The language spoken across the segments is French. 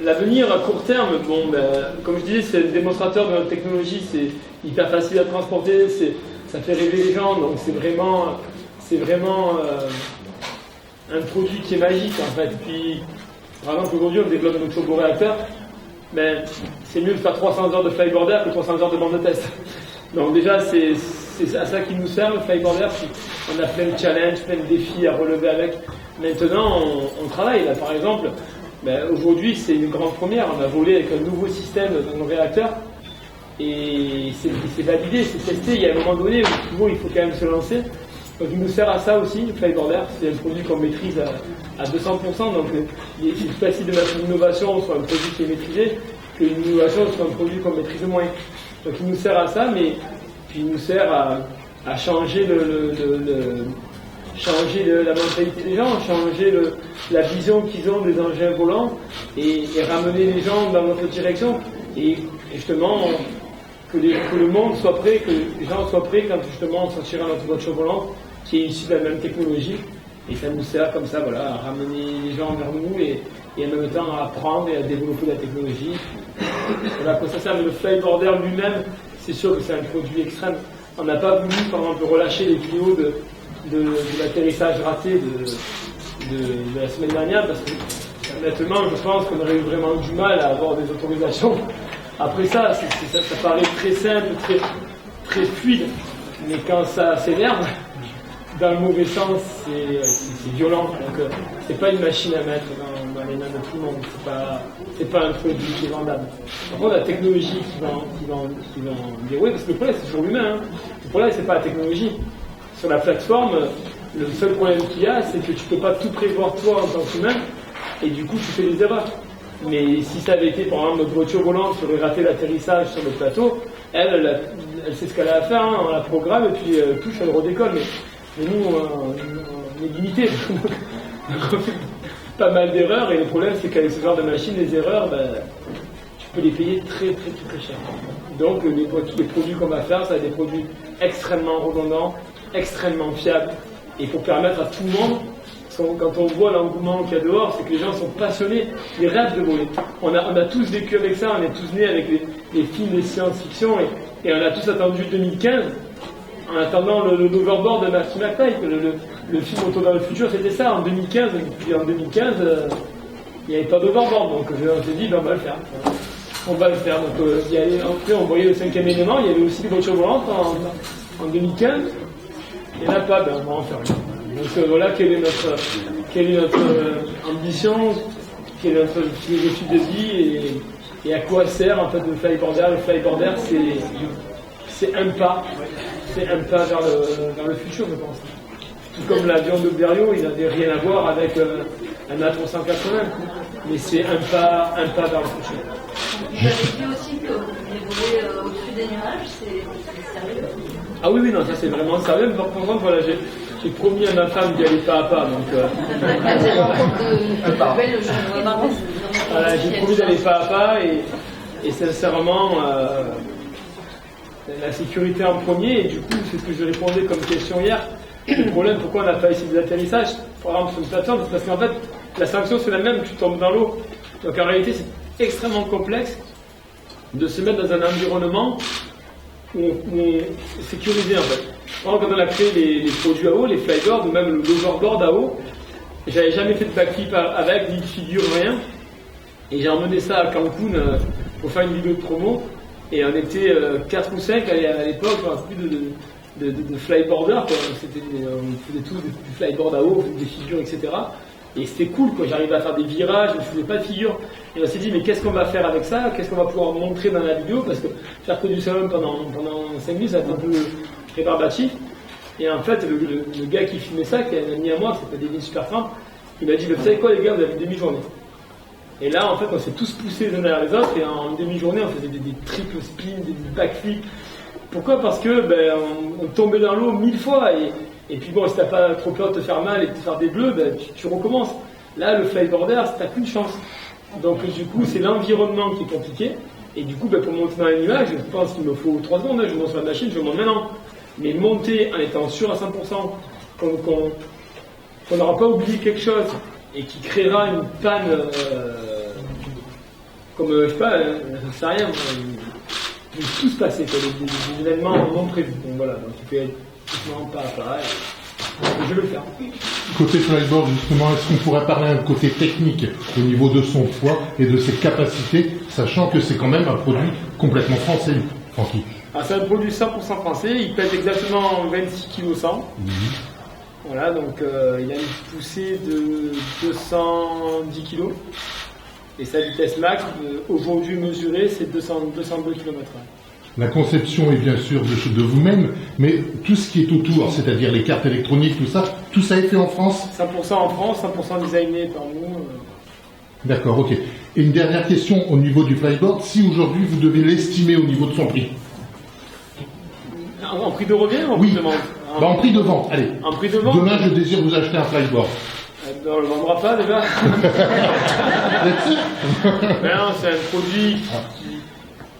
L'avenir à court terme, bon, ben, comme je disais, c'est le démonstrateur de notre technologie, c'est hyper facile à transporter, ça fait rêver les gens, donc c'est vraiment un produit qui est magique en fait. Puis, par exemple, aujourd'hui, on développe notre turboréacteur, mais c'est mieux de faire 300 heures de flyboarder que 300 heures de bande de test. Donc déjà, c'est à ça qui nous sert le flyboarder. On a plein de challenges, plein de défis à relever avec. Maintenant, on travaille. Là, par exemple, ben, aujourd'hui, c'est une grande première. On a volé avec un nouveau système dans nos réacteurs. Et c'est validé, c'est testé. Il y a un moment donné où toujours, il faut quand même se lancer. Donc il nous sert à ça aussi, le flyboarder. C'est un produit qu'on maîtrise à 200%. Donc il est plus facile de mettre une innovation sur un produit qui est maîtrisé qu'une innovation sur un produit qu'on maîtrise moins. Donc il nous sert à ça, mais puis il nous sert à changer changer la mentalité des gens, changer la vision qu'ils ont des engins volants et ramener les gens dans notre direction. Et justement, que le monde soit prêt, que les gens soient prêts quand justement on sortira notre voiture volante qui est issue de la même technologie. Et ça nous sert comme ça, voilà, à ramener les gens vers nous et en même temps à apprendre et à développer la technologie. Voilà, pour ça sert le flyboarder lui-même, c'est sûr que c'est un produit extrême. On n'a pas voulu, par exemple, relâcher les vidéos de l'atterrissage raté de la semaine dernière parce que, honnêtement, je pense qu'on aurait eu vraiment du mal à avoir des autorisations. Après ça paraît très simple, très fluide, mais quand ça s'énerve, dans le mauvais sens, c'est violent. Donc, c'est pas une machine à mettre dans les mains de tout le monde. C'est pas un produit qui est vendable. Par contre, la technologie qui va en dérouler, parce que le problème, c'est toujours l'humain. Hein. Le problème, c'est pas la technologie. Sur la plateforme, le seul problème qu'il y a, c'est que tu peux pas tout prévoir toi en tant qu'humain, et du coup, tu fais des erreurs. Mais si ça avait été, par exemple, notre voiture volante qui aurait raté l'atterrissage sur le plateau, elle sait ce qu'elle a à faire, hein, on la programme, et puis touche, elle redécolle. Mais nous, on est limité. Donc, pas mal d'erreurs, et le problème, c'est qu'avec ce genre de machine, les erreurs, tu peux les payer très cher. Donc, les produits qu'on va faire, ça va être des produits extrêmement redondants, extrêmement fiables, et pour permettre à tout le monde, quand on voit l'engouement qu'il y a dehors, c'est que les gens sont passionnés, ils rêvent de voler. On a tous vécu avec ça, on est tous nés avec les films de science-fiction, et on a tous attendu 2015, en attendant le hoverboard de Marty McFly. Le film Auto dans le futur, c'était ça, en 2015. Et en 2015, il n'y avait pas d'hoverboard, donc on s'est dit, on va le faire. On va le faire. Donc, après, on voyait le 5e élément, il y avait aussi des voitures volantes en 2015, et là, pas, on va en faire. Donc voilà, quelle est notre ambition, quelle est notre philosophie de vie, et à quoi sert en fait le flyboarder. Le flyboarder, c'est un pas vers le futur, je pense. Tout comme l'avion de Blériot, il n'avait rien à voir avec un A380, mais c'est un pas vers le futur. Vous avez dit aussi que vous voulez au-dessus des nuages, c'est sérieux? Ah oui, non, ça c'est vraiment sérieux. Par contre, voilà, j'ai promis à ma femme d'y aller pas à pas, donc... Voilà, j'ai promis d'aller pas à pas, et sincèrement, la sécurité en premier, et du coup, c'est ce que je répondais comme question hier. Le problème, pourquoi on n'a pas essayé des atterrissages, par exemple sur une plateforme, c'est parce qu'en fait, la sanction c'est la même, tu tombes dans l'eau. Donc en réalité, c'est extrêmement complexe de se mettre dans un environnement où on est sécurisé en fait. Quand on a créé les produits à eau, les flyboards, ou même l'overboard à eau, j'avais jamais fait de backflip avec, ni de figure, rien. Et j'ai emmené ça à Cancun pour faire une vidéo de promo. Et on était 4 ou 5 à l'époque, plus de flyboarders. On faisait tous du flyboard à eau, des figures, etc. Et c'était cool, quoi. J'arrivais à faire des virages, je ne faisais pas de figures. Et on s'est dit, mais qu'est-ce qu'on va faire avec ça? Qu'est-ce qu'on va pouvoir montrer dans la vidéo? Parce que faire que du slalom pendant 5 minutes, ça va être un peu rébarbatif. Et en fait, le gars qui filmait ça, qui est un ami à moi, qui s'appelle Denis Superfin, il m'a dit, vous savez quoi les gars, vous avez une demi-journée. Et là, en fait, on s'est tous poussés les uns derrière les autres, et en demi-journée, on faisait des triple spins, des backflips. Pourquoi? Parce que on tombait dans l'eau 1000 fois, et puis bon, si t'as pas trop peur de te faire mal et de te faire des bleus, tu recommences. Là, le flyboarder, t'as qu'une chance. Donc du coup, c'est l'environnement qui est compliqué, et du coup, pour monter dans les nuages, je pense qu'il me faut 3 secondes, je monte sur la machine, je monte maintenant. Mais monter en étant sûr à 100% qu'on n'aura pas oublié quelque chose, et qui créera une panne Comme, je sais pas, je ne sais rien, il peut tout se passer, quoi, des événements non prévus. Donc voilà, donc il fait doucement, pas à pas, et je vais le faire. Côté flyboard, justement, est-ce qu'on pourrait parler un côté technique au niveau de son poids et de ses capacités, sachant que c'est quand même un produit complètement français, Francky? C'est un produit 100% français, il pèse exactement 26 kg 100. Voilà, donc il a une poussée de 210 kg. Et sa vitesse max, aujourd'hui mesurée, c'est 202 km/h. La conception est bien sûr de vous-même, mais tout ce qui est autour, c'est-à-dire les cartes électroniques, tout ça est fait en France? 100% en France, 100% designé par nous. D'accord, ok. Et une dernière question au niveau du flyboard, si aujourd'hui vous devez l'estimer au niveau de son prix? En prix de revient ou en oui. prix de vente? En prix de vente, allez. En prix de vente? Demain, je désire vous acheter un flyboard. On ne le vendra pas déjà. Mais non, c'est un produit qui,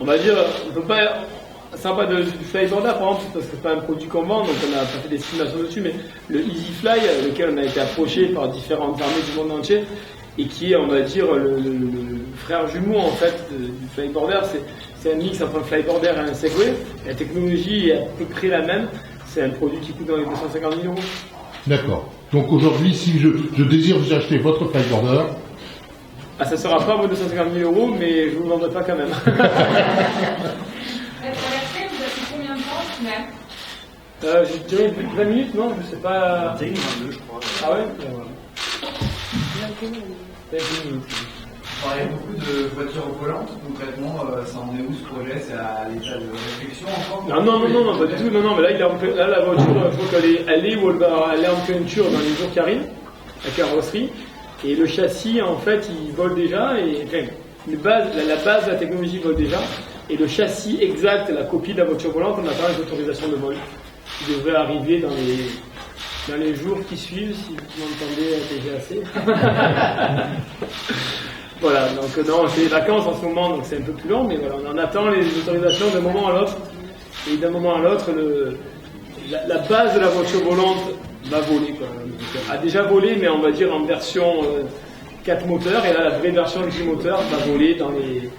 on va dire, on peut pas. Ça va pas du flyboarder par exemple, parce que c'est pas un produit qu'on vend, donc on n'a pas fait d'estimation dessus, mais le Easy Fly, lequel on a été approché par différentes armées du monde entier, et qui est, on va dire, le frère jumeau en fait du flyboarder, c'est un mix entre un flyboarder et un Segway. La technologie est à peu près la même. C'est un produit qui coûte dans les 250 000 €. D'accord. Donc aujourd'hui, si je désire vous acheter votre flyboarder... Ça ne sera pas vos 250 000 €, mais je ne vous le vendrai pas quand même. Vous avez combien de temps même Je dirais 20 minutes, non? Je sais pas. 21 22, je crois. Ah ouais? Minutes. On parlait beaucoup de voitures volantes, concrètement, ça en est où ce projet? C'est à l'état de réflexion encore? Non, pas du tout. Non, mais là, la voiture, je crois qu'elle est ou elle va aller en peinture dans les jours qui arrivent, la carrosserie. Et le châssis, en fait, il vole déjà. Et, enfin, la base de la technologie vole déjà. Et le châssis exact, la copie de la voiture volante, on attend les autorisations de vol qui devraient arriver dans les jours qui suivent, si vous m'entendez TGAC. Voilà, donc non, c'est les vacances en ce moment, donc c'est un peu plus long, mais voilà, on en attend les autorisations d'un moment à l'autre. Et d'un moment à l'autre, la base de la voiture volante va voler, quoi. Donc, a déjà volé, mais on va dire en version 4 moteurs, et là, la vraie version 10 moteurs va voler dans les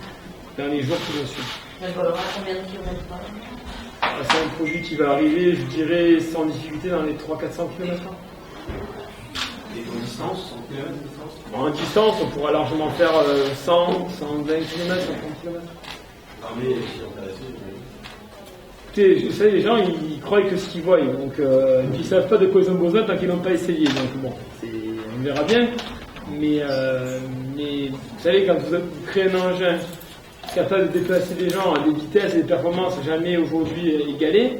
jours qui vont suivre. Elle volera combien de kilomètres par an? C'est un produit qui va arriver, je dirais, sans difficulté dans les 300-400 km/h. Et en distance, 100 km de distance? En distance, on pourra largement faire 100, 120 km, 130 km. Armée est intéressée. Écoutez, vous savez, les gens, ils croient que ce qu'ils voient, donc ils ne savent pas de quoi ils ont besoin tant qu'ils n'ont pas essayé. Donc bon, on verra bien. Mais vous savez, quand vous créez un engin capable de déplacer des gens à des vitesses et des performances jamais aujourd'hui égalées,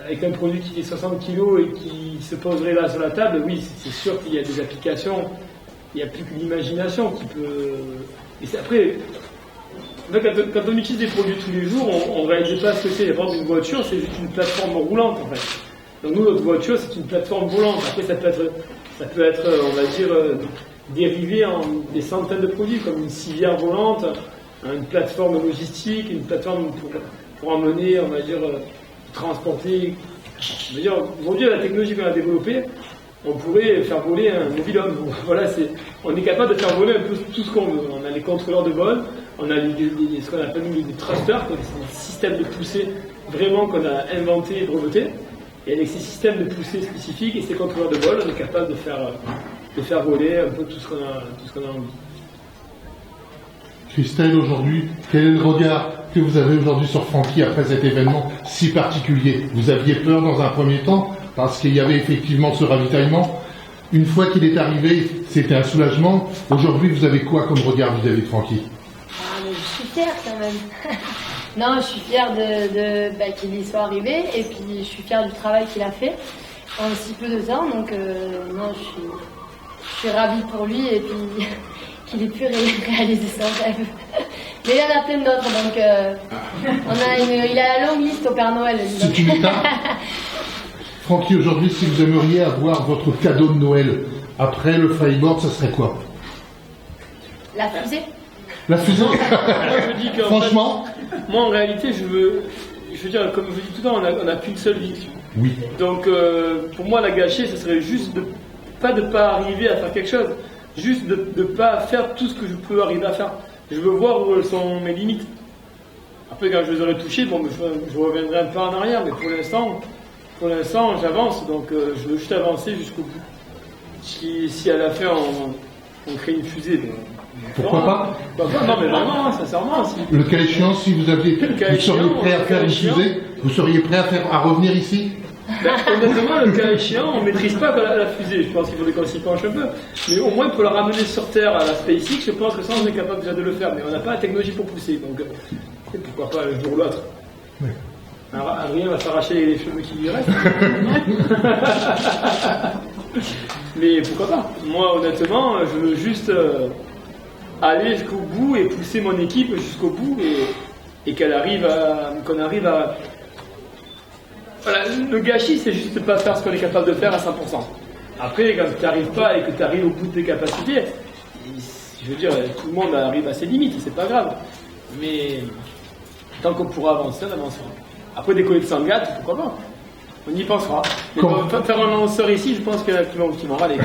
avec un produit qui est 60 kg et qui se poserait là sur la table, oui, c'est sûr qu'il y a des applications, il n'y a plus que l'imagination qui peut... Et c'est après, quand on utilise des produits tous les jours, on ne réalise pas ce que c'est. Vendre une voiture, c'est juste une plateforme roulante en fait. Donc nous, notre voiture, c'est une plateforme volante. Après, ça peut être, on va dire, dérivé en des centaines de produits, comme une civière volante, une plateforme logistique, une plateforme pour emmener, on va dire, transporter. Je veux dire, aujourd'hui, la technologie qu'on a développée, on pourrait faire voler un mobil-homme. Donc, voilà, on est capable de faire voler un peu tout ce qu'on veut. On a les contrôleurs de vol, on a ce qu'on appelle nous, des thrusters, c'est un système de poussée vraiment qu'on a inventé et breveté. Et avec ces systèmes de poussée spécifiques et ces contrôleurs de vol, on est capable de faire voler un peu tout ce qu'on a envie. Christelle, aujourd'hui, quel est le regard que vous avez aujourd'hui sur Francky après cet événement si particulier? Vous aviez peur dans un premier temps parce qu'il y avait effectivement ce ravitaillement. Une fois qu'il est arrivé, c'était un soulagement. Aujourd'hui, vous avez quoi comme regard vis-à-vis de Francky? Mais je suis fière quand même. Non, je suis fière qu'il y soit arrivé et puis je suis fière du travail qu'il a fait en si peu de temps. Donc non, je suis ravie pour lui et puis qu'il ait pu réaliser son rêve. Mais il y en a plein d'autres, donc il a la longue liste au Père Noël. C'est une étape. Francky, aujourd'hui, si vous aimeriez avoir votre cadeau de Noël après le flyboard, ça serait quoi? La fusée. La fusée. Moi, je dis Franchement, moi, en réalité, je veux dire, comme je vous dis tout le temps, on n'a qu'une seule vie. oui. Donc, pour moi, la gâcher, ce serait juste de pas arriver à faire quelque chose, juste de pas faire tout ce que je peux arriver à faire. Je veux voir où sont mes limites. Après, quand je les aurai touchées, bon, je reviendrai un peu en arrière, mais pour l'instant, j'avance, donc je veux juste avancer jusqu'au bout. Si à la fin on crée une fusée, pourquoi pas? Non, mais vraiment, sincèrement. Le cas échéant, si vous seriez prêt à faire une fusée, vous seriez prêt à revenir ici? Honnêtement, le cas échéant, on ne maîtrise pas la fusée. Je pense qu'il faudrait qu'on s'y penche un peu. Mais au moins, pour la ramener sur Terre à la SpaceX, je pense que ça, on est capable déjà de le faire. Mais on n'a pas la technologie pour pousser. Donc, pourquoi pas un jour ou l'autre. Oui. Alors, Adrien va s'arracher les cheveux qui lui restent. Mais pourquoi pas? Moi, honnêtement, je veux juste aller jusqu'au bout et pousser mon équipe jusqu'au bout et qu'on arrive à... Voilà, le gâchis, c'est juste de ne pas faire ce qu'on est capable de faire à 100%. Après, quand tu n'y arrives pas et que tu arrives au bout de tes capacités, je veux dire, tout le monde arrive à ses limites, c'est pas grave. Mais tant qu'on pourra avancer, on avancera. Après, décoller de Sangatte, pourquoi pas? On y pensera. Mais faire un lanceur ici, je pense qu'il y en a qui vont râler.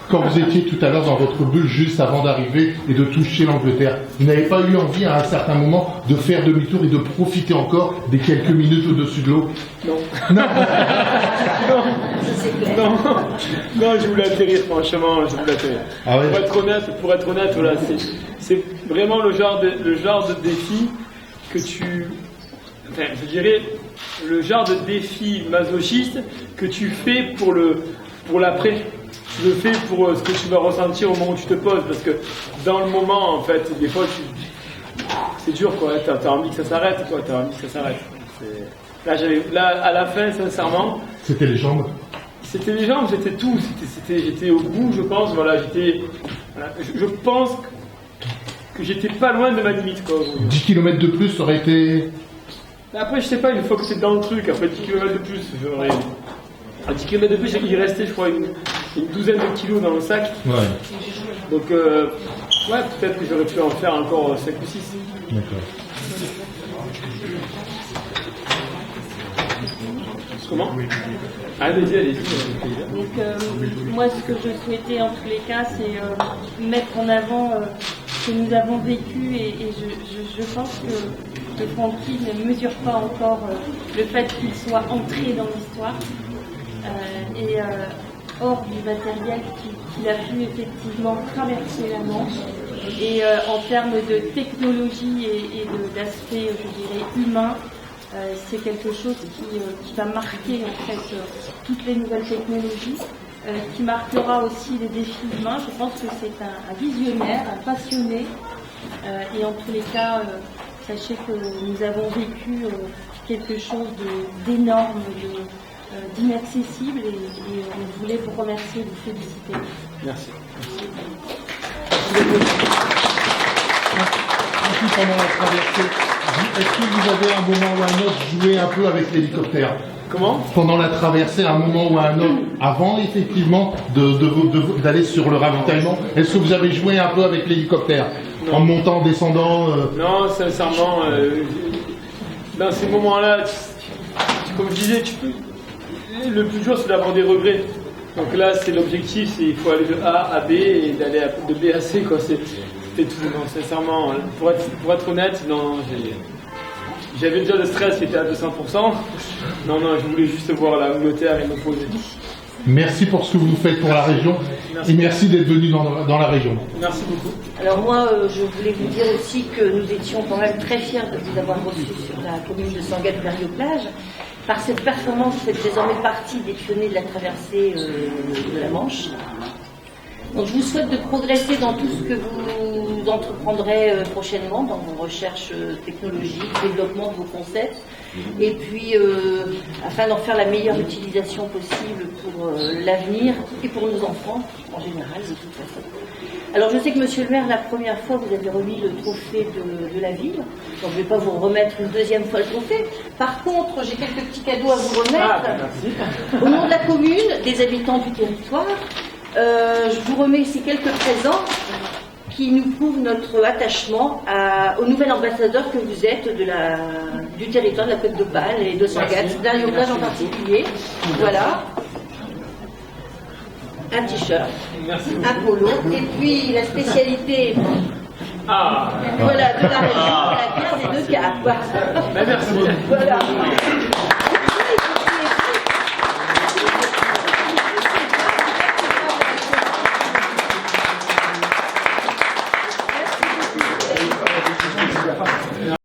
Quand vous étiez tout à l'heure dans votre bulle, juste avant d'arriver et de toucher l'Angleterre, vous n'avez pas eu envie à un certain moment de faire demi-tour et de profiter encore des quelques minutes au-dessus de l'eau? Non. Non, je voulais atterrir, franchement, je voulais atterrir. Ah ouais. Pour être honnête, voilà, c'est vraiment le genre de défi que je dirais, le genre de défi masochiste que tu fais pour l'après. Tu le fais pour ce que tu vas ressentir au moment où tu te poses, parce que dans le moment, en fait, des fois, c'est dur, quoi. T'as envie que ça s'arrête, quoi. Là, à la fin, sincèrement. C'était les jambes. C'était les jambes, c'était tout. J'étais au bout, je pense. Voilà, je pense que j'étais pas loin de ma limite, quoi. 10 km de plus, ça aurait été. Après, je sais pas, une fois que t'es dans le truc, après 10 km de plus, j'aurais. À 10 km de plus, il restait, je crois, une douzaine de kilos dans le sac. Ouais. Donc, peut-être que j'aurais pu en faire encore 5 ou 6. D'accord. Comment? Allez-y. Donc, moi, ce que je souhaitais en tous les cas, c'est mettre en avant ce que nous avons vécu et je pense que Francky ne mesure pas encore le fait qu'il soit entré dans l'histoire. Hors du matériel qu'il a pu effectivement traverser la Manche. Et en termes de technologie et d'aspect, je dirais, humain, c'est quelque chose qui va marquer en fait toutes les nouvelles technologies, qui marquera aussi les défis humains. Je pense que c'est un visionnaire, un passionné. Et en tous les cas, sachez que nous avons vécu quelque chose d'énorme, d'inaccessible et on voulait vous remercier et vous féliciter. Merci. Pendant la traversée, est-ce que vous avez un moment ou un autre joué un peu avec l'hélicoptère? Comment? Pendant la traversée, un moment ou un autre, avant effectivement d'aller sur le ravitaillement, est-ce que vous avez joué un peu avec l'hélicoptère? En montant, en descendant Non, sincèrement, dans ces moments-là, comme je disais, le plus dur c'est d'avoir des regrets. Donc là, c'est l'objectif, il faut aller de A à B et d'aller de B à C, quoi. C'était tout. Non, sincèrement, pour être honnête, non, j'avais déjà le stress qui était à 200%. Non, je voulais juste voir l'Angleterre et me poser. Merci pour ce que vous faites pour la région. Merci. Et merci d'être venu dans la région. Merci beaucoup. Alors moi, je voulais vous dire aussi que nous étions quand même très fiers de vous avoir reçu sur la commune de Sangatte-Berrios-Plage. Par cette performance, vous faites désormais partie des pionniers de la traversée de la Manche. Donc je vous souhaite de progresser dans tout ce que vous entreprendrez prochainement, dans vos recherches technologiques, développement de vos concepts, et puis afin d'en faire la meilleure utilisation possible pour l'avenir et pour nos enfants en général, de toute façon. Alors je sais que monsieur le maire, la première fois vous avez remis le trophée de la ville, donc je ne vais pas vous remettre une deuxième fois le trophée. Par contre, j'ai quelques petits cadeaux à vous remettre. Au nom de la commune, des habitants du territoire, je vous remets ici quelques présents qui nous prouvent notre attachement au nouvel ambassadeur que vous êtes du territoire de la Côte d'Opale et de Sangatte, Berrios-Plage en particulier. Voilà. Un t-shirt, un polo, et puis la spécialité Ah. Voilà, de la région, la guerre des deux caps. Ben, merci. Voilà.